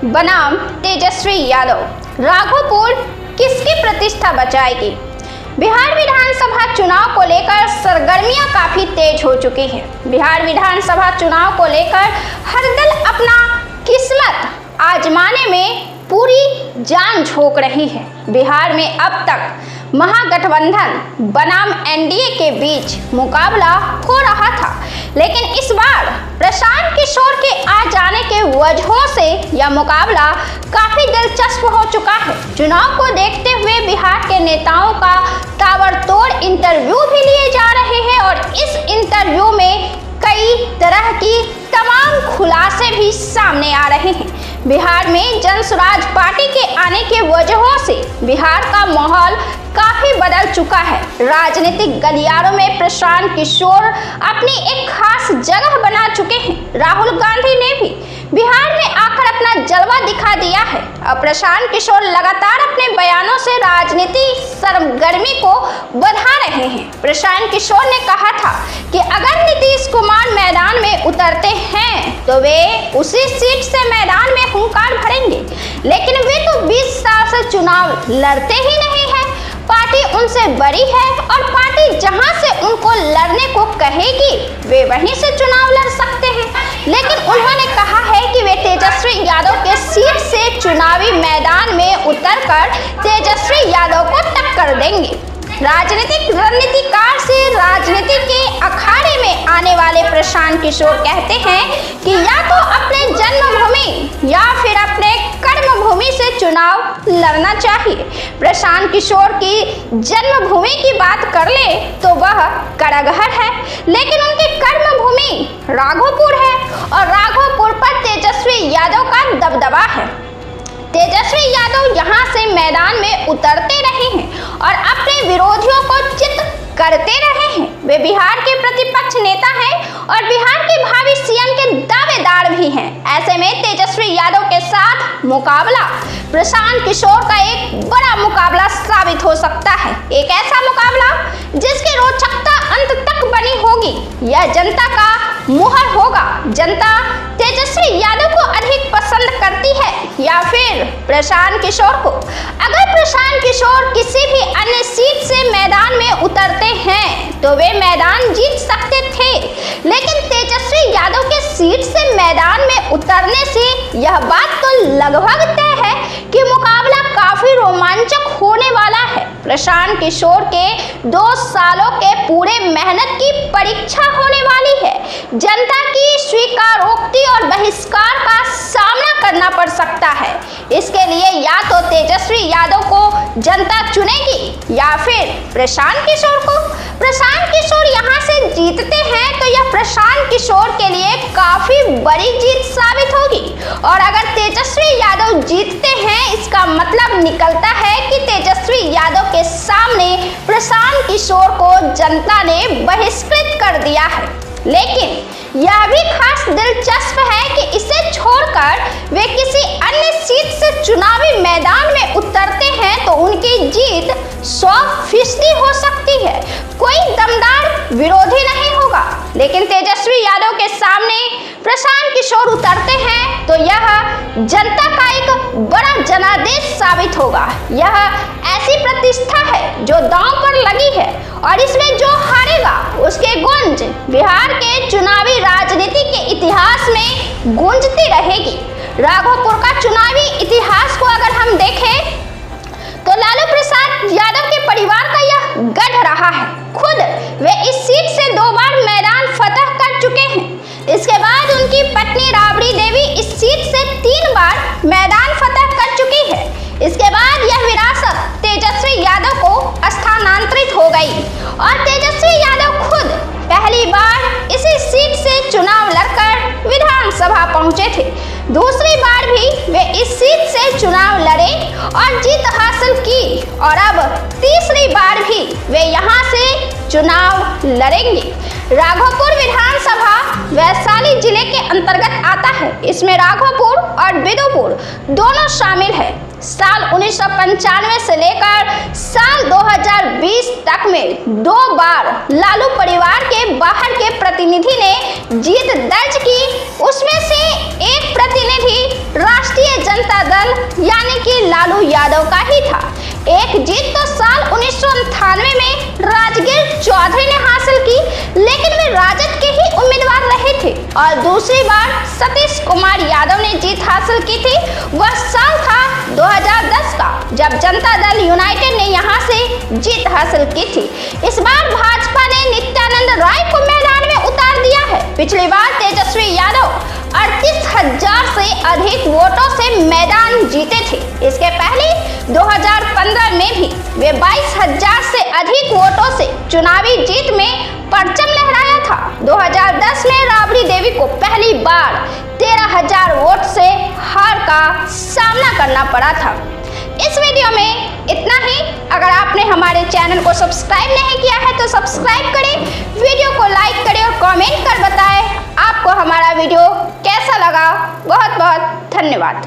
बनाम तेजस्वी यादव, राघोपुर किसकी प्रतिष्ठा बचाएगी? बिहार विधानसभा चुनाव को लेकर सरगर्मियां काफी तेज हो चुकी है। बिहार विधानसभा चुनाव को लेकर हर दल अपना किस्मत आजमाने में पूरी जान झोंक रही है। बिहार में अब तक महागठबंधन बनाम एनडीए के बीच मुकाबला हो रहा था, लेकिन इस बार प्रशांत किशोर के आ जाने के वजहों से यह मुकाबला काफी दिलचस्प हो चुका है। चुनाव को देखते हुए बिहार के नेताओं का ताबड़तोड़ इंटरव्यू भी लिए जा रहे हैं और इस इंटरव्यू में कई तरह की तमाम खुलासे भी सामने आ रहे हैं। बिहार में जनसुराज पार्टी के आने के वजहों से बिहार का माहौल काफी बदल चुका है। राजनीतिक गलियारों में प्रशांत किशोर अपनी एक खास जगह बना चुके हैं। राहुल गांधी ने भी बिहार में आकर अपना जलवा दिखा दिया है। अब प्रशांत किशोर लगातार अपने बयानों से राजनीति सरगर्मी को बढ़ा रहे हैं। प्रशांत किशोर ने कहा था कि अगर नीतीश कुमार मैदान में उतरते हैं तो वे उसी सीट से मैदान में हुंकार भरेंगे, लेकिन वे तो 20 साल से चुनाव लड़ते ही नहीं है। पार्टी उनसे बड़ी है और पार्टी जहां से उनको लड़ने को कहेगी वे वहीं से चुनाव लड़ सकते हैं, लेकिन उन्होंने कहा है कि वे तेजस्वी यादव के सीट से चुनावी मैदान में उतरकर तेजस्वी यादव को टक्कर देंगे। राजनीतिक रणनीतिकार से राजनीति के अखाड़े में आने वाले प्रशांत किशोर कहते हैं कि या तो अपने जन्मभूमि या फिर अपने कर्मभूमि से चुनाव लड़ना चाहिए। प्रशांत किशोर की जन्मभूमि की बात कर ले तो वह कड़गहर है, लेकिन उनकी कर्मभूमि राघोपुर है और राघोपुर पर तेजस्वी यादव का दबदबा है। तेजस्वी यादव यहाँ से मैदान में उतरते रहे हैं और अपने विरोधियों को चित करते रहे हैं। वे बिहार के प्रतिपक्ष नेता हैं और बिहार के भावी सीएम के दावेदार भी हैं। ऐसे में तेजस्वी यादव के साथ मुकाबला प्रशांत किशोर का एक बड़ा मुकाबला साबित हो सकता है। एक ऐसा मुकाबला जिसकी रोचकता अंत तक बनी होगी। यह जनता का मुहर होगा। जनता तेजस्वी यादव को अधिक पसंद करती है या फिर प्रशांत किशोर को? अगर प्रशांत किशोर किसी भी अन्य सीट से मैदान में उतरते हैं तो वे मैदान जीत सकते थे, लेकिन तेजस्वी यादव के सीट से मैदान में उतरने से यह बात तो लगभग तय है कि मुकाबला काफी रोमांचक होने वाला है। प्रशांत किशोर के 2 सालों के पूरे मेहनत की परीक्षा होने वाली है। जनता की स्वीकारोक्ति और बहिष्कार का सामना करना पड़ सकता है। इसके लिए या तो तेजस्वी यादव को जनता चुनेगी या फिर प्रशांत किशोर को। प्रशांत किशोर यहाँ से जीतते हैं तो यह प्रशांत किशोर के लिए काफी बड़ी जीत साबित होगी, और अगर तेजस्वी यादव जीतते हैं इसका मतलब निकलता है कि तेजस्वी यादव के सामने प्रशांत किशोर को जनता ने बहिष्कृत कर दिया है। लेकिन यह भी खास दिलचस्प है कि इसे छोड़कर वे किसी अन्य सीट से चुनावी मैदान में उतरते हैं तो उनकी जीत 100% हो सकती है। कोई दमदार विरोधी नहीं होगा, लेकिन तेजस्वी यादव के सामने प्रशांत किशोर उतरते हैं तो यह जनता का एक बड़ा जनादेश साबित होगा। यह ऐसी प्रतिष्ठा है जो दांव पर लगी है और इसमें जो हारेगा उसके गूंज बिहार के चुनावी राजनीति के इतिहास में गूंजती रहेगी। राघोपुर का चुनावी इतिहास को अगर हम देखें तो लालू प्रसाद यादव के परिवार का यह गढ़ रहा है। खुद वे इस सीट से 2 बार मैदान फतह कर चुके हैं। इसके बाद उनकी पत्नी राबड़ी देवी इस सीट से 3 बार मैदान फतह कर चुकी है। इसके बाद यह विरासत तेजस्वी यादव को स्थानांतरित हो गई और तेजस्वी यादव खुद पहली बार इसी सीट से चुनाव लड़कर विधानसभा पहुंचे थे। दूसरी बार भी वे इस सीट से चुनाव लड़े और जीत हासिल की और अब तीसरी बार भी वे यहां से चुनाव लड़ेंगे। राघोपुर विधानसभा वैशाली जिले के अंतर्गत आता है। इसमें राघोपुर और बिदुपुर दोनों शामिल है। साल 1995 से लेकर साल 2020 तक में 2 बार लालू परिवार के बाहर के प्रतिनिधि ने जीत दर्ज की। उसमें से एक प्रतिनिधि राष्ट्रीय लालू यादव का ही था। एक जीत तो साल 1998 में राजगीर चौधरी ने हासिल की, लेकिन वे राजद के ही उम्मीदवार रहे थे, और दूसरी बार सतीश कुमार यादव ने जीत हासिल की थी। वह साल था 2010 का, जब जनता दल यूनाइटेड ने यहां से जीत हासिल की थी। इस बार भाजपा ने नित्यानंद राय को मैदान में उतार दिया है। पिछली बार तेजस्वी यादव 38,000 से अधिक वोटों से मैदान जीते थे। इसके पहले 2015 में भी वे 22,000 से अधिक वोटों से चुनावी जीत में परचम लहराया था। 2010 में राबड़ी देवी को पहली बार 13,000 वोट से हार का सामना करना पड़ा था। इस वीडियो में इतना ही। अगर आपने हमारे चैनल को सब्सक्राइब नहीं किया है तो सब्सक्राइब करें, वीडियो को लाइक करें और कमेंट कर बताएं आपको हमारा वीडियो कैसा लगा। बहुत बहुत धन्यवाद।